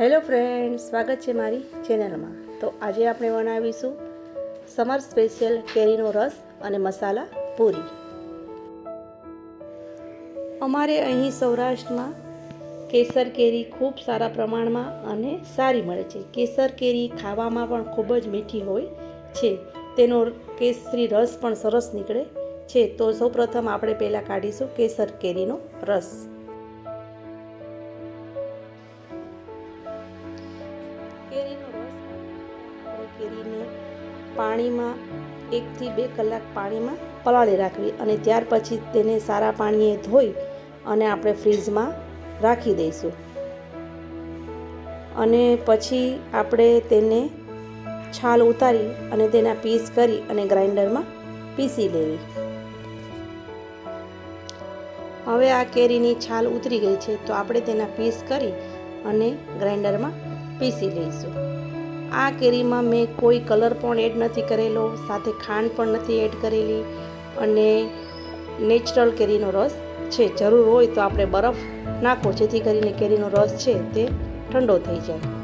Hello friends, સ્વાગત છે મારી ચેનલમાં। તો આજે આપણે બનાવીશું સમર સ્પેશિયલ કેરીનો રસ અને મસાલા પૂરી। અમારે અહીં સૌરાષ્ટ્રમાં કેસર કેરી ખૂબ સારા પ્રમાણમાં અને સારી મળે છે। કેસર કેરી ખાવામાં પણ ખૂબ જ મીઠી હોય છે, તેનો કેસરી રસ પણ સરસ નીકળે છે। તો સૌપ્રથમ આપણે પહેલાં કાઢીશું કેસર કેરીનો રસ। કેરીનો રસ આપણે કેરીને પાણીમાં 1 થી 2 કલાક પાણીમાં પલાળી રાખવી અને ત્યાર પછી તેને સારા પાણીએ ધોઈ અને આપણે ફ્રીજમાં રાખી દઈશું। અને પછી આપણે તેને છાલ ઉતારી અને તેના પીસ કરી અને ગ્રાઇન્ડરમાં પીસી લેવી। હવે આ કેરીની છાલ ઉતરી ગઈ છે, તો આપણે તેના પીસ કરી અને ગ્રાઇન્ડરમાં પીસી લઈશું। આ કેરીમાં મેં કોઈ કલર પણ એડ નથી કરેલો, સાથે ખાંડ પણ નથી એડ કરેલી અને નેચરલ કેરીનો રસ છે। જરૂર હોય તો આપણે બરફ નાખો, જેથી કરીને કેરીનો રસ છે તે ઠંડો થઈ જાય।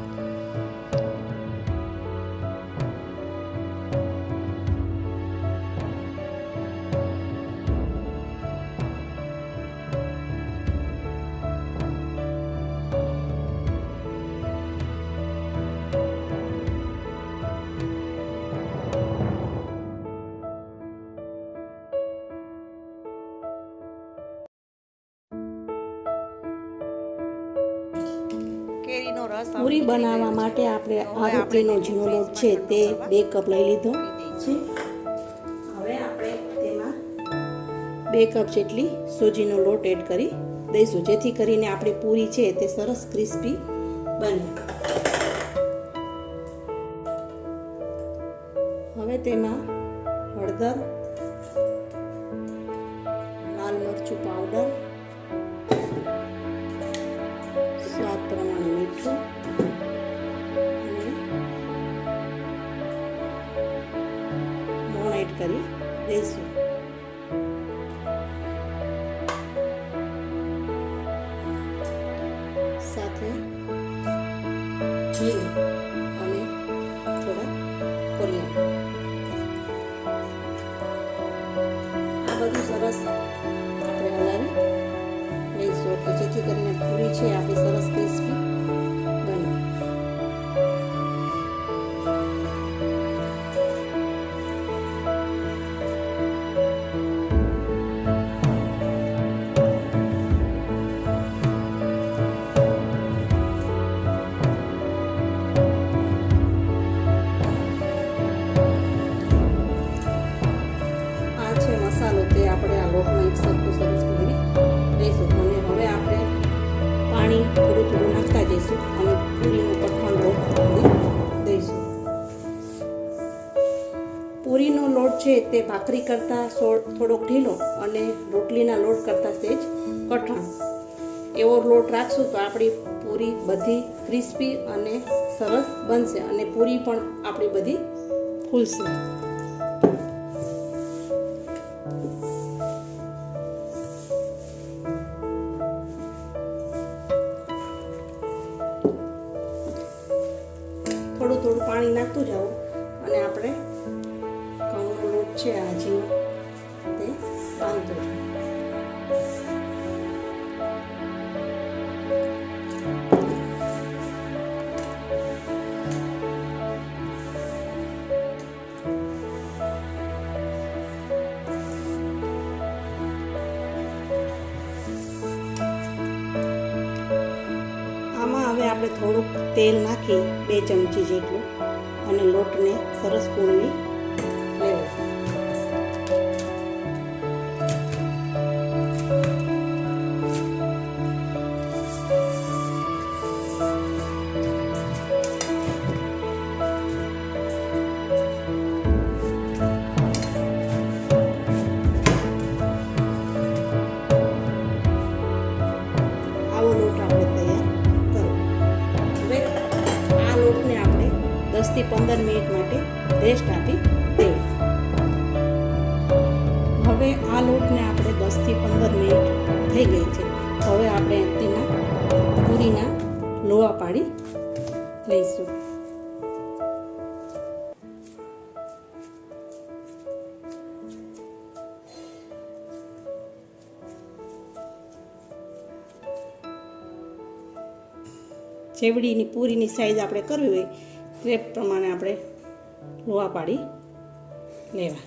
પૂરી બનાવવા માટે આપણે આ રોટલીનો ઝીણો લોટ છે તે 2 કપ લઈ લીધો છે। હવે આપણે તેમાં 2 કપ જેટલી સૂજીનો લોટ એડ કરી દઈશું, જેથી કરીને આપણી પૂરી છે તે સરસ ક્રિસ્પી બને। હવે તેમાં હળદર, લાલ મરચું પાવડર, સ્વાદ પ્રમાણે મીઠું અને મોણ એડ કરી દઈશું। સાથે જીરું અને થોડા કોરિયાન્ડર, આ બધું સરસ આપણે હલાવી લઈશું, એટલે જેથી કરીને પૂરી છે આપણી સરસ ક્રિસ્પી બને। આ છે મસાલો, તે આપણે આ લોટમાં એક સરખું સરસ ભરી દઈશું અને હવે આપણે પાણી થોડું થોડું નાખતા જઈશું અને પૂરીનું કઠણ લોટ દઈશું। પૂરીનો લોટ છે તે ભાખરી કરતાં થોડોક ઢીલો અને રોટલીના લોટ કરતાં સહેજ કઠણ એવો લોટ રાખશું તો આપણી પૂરી બધી ક્રિસ્પી અને સરસ બનશે અને પૂરી પણ આપણી બધી ફૂલશે। થોડું થોડું પાણી નાખતું જાઓ અને આપણે ઘઉંનો લોટ છે આ ઝીણો તે બાંધતો જાઓ। આમાં હવે આપણે થોડુંક તેલ નાખી 2 ચમચી જેટલું અને લોટને સરસ પૂરવી લેવો। આવો લોટ આપણે તૈયાર કરો। હવે આ લોટને આપણે 10 થી 15 મિનિટ માટે રેસ્ટ આપી દેવું। હવે આ લોટને આપણે 10 થી 15 મિનિટ થઈ ગઈ છે। હવે આપણે તેના પૂરીના લોહા પાડી લઈશું. ચેવડીની પૂરીની સાઈઝ આપણે કરવી હોય તે પ્રમાણે આપણે લોહા પાડી લેવા.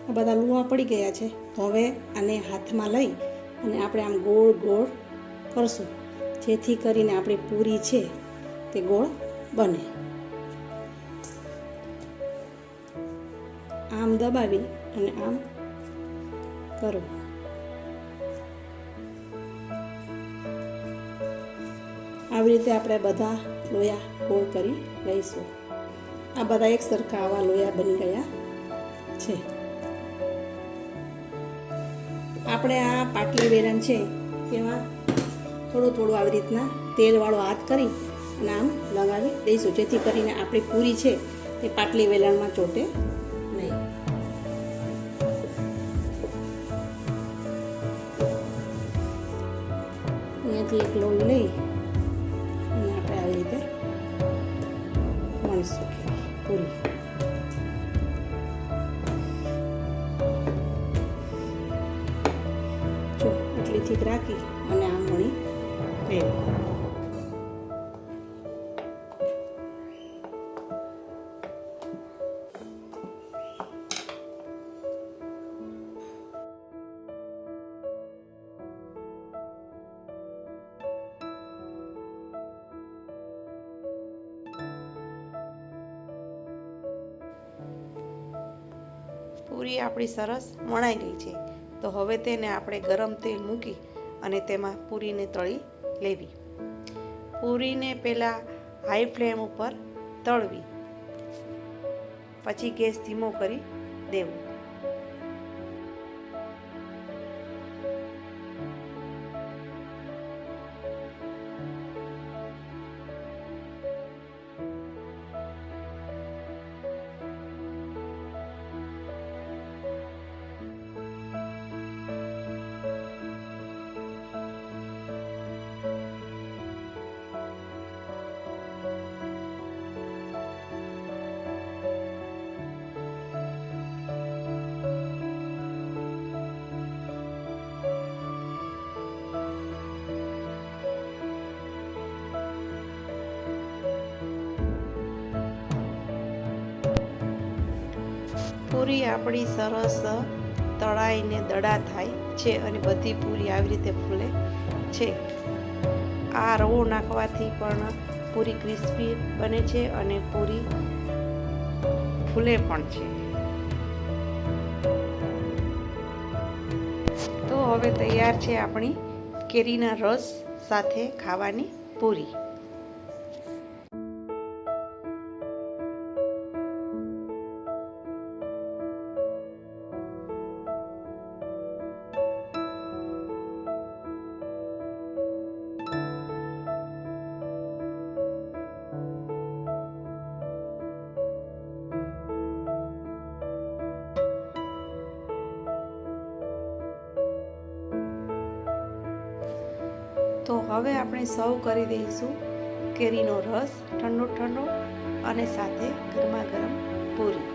આ બધા લોહા પડી ગયા છે. તો હવે આને હાથમાં લઈ અને આપણે આમ ગોળ ગોળ કરશું, જેથી કરીને આપણી પૂરી છે તે ગોળ બને. આમ દબાવી અને આમ કરવું. આવી રીતે આપણે બધા લોયા ગોળ કરી લઈશું. આ બધા એક સરખા આવા લોયા બની ગયા છે. આપણે આ પાટલી વેલણ છે તેમાં થોડું થોડું આવી રીતના તેલવાળો હાથ કરી અને આમ લગાવી દઈશું, જેથી કરીને આપણી પૂરી છે તે પાટલી વેલણમાં ચોટે નહીં. અહીંયાથી એક લોહી લઈ અને આપણે આવી રીતે વણીશું પૂરી. એટલી ઠીક રાખી અને આમ વણી લેવું. પૂરી આપણી સરસ વણાઈ ગઈ છે. તો હવે તેને આપણે ગરમ તેલ મૂકી અને તેમાં પૂરીને તળી લેવી. પૂરીને પહેલાં હાઈ ફ્લેમ ઉપર તળવી, પછી ગેસ ધીમો કરી દેવું. પૂરી આપણી સરસ તળાઈને દડા થાય છે અને બધી પૂરી આવી રીતે ફૂલે છે. આ રવો નાખવાથી પણ પૂરી ક્રિસ્પી બને છે અને પૂરી ફૂલે પણ છે. તો હવે તૈયાર છે આપણી કેરીના રસ સાથે ખાવાની પૂરી. તો હવે આપણે સર્વ કરી દઈશું કેરીનો રસ ઠંડો ઠંડો અને સાથે ગરમા ગરમ પૂરી.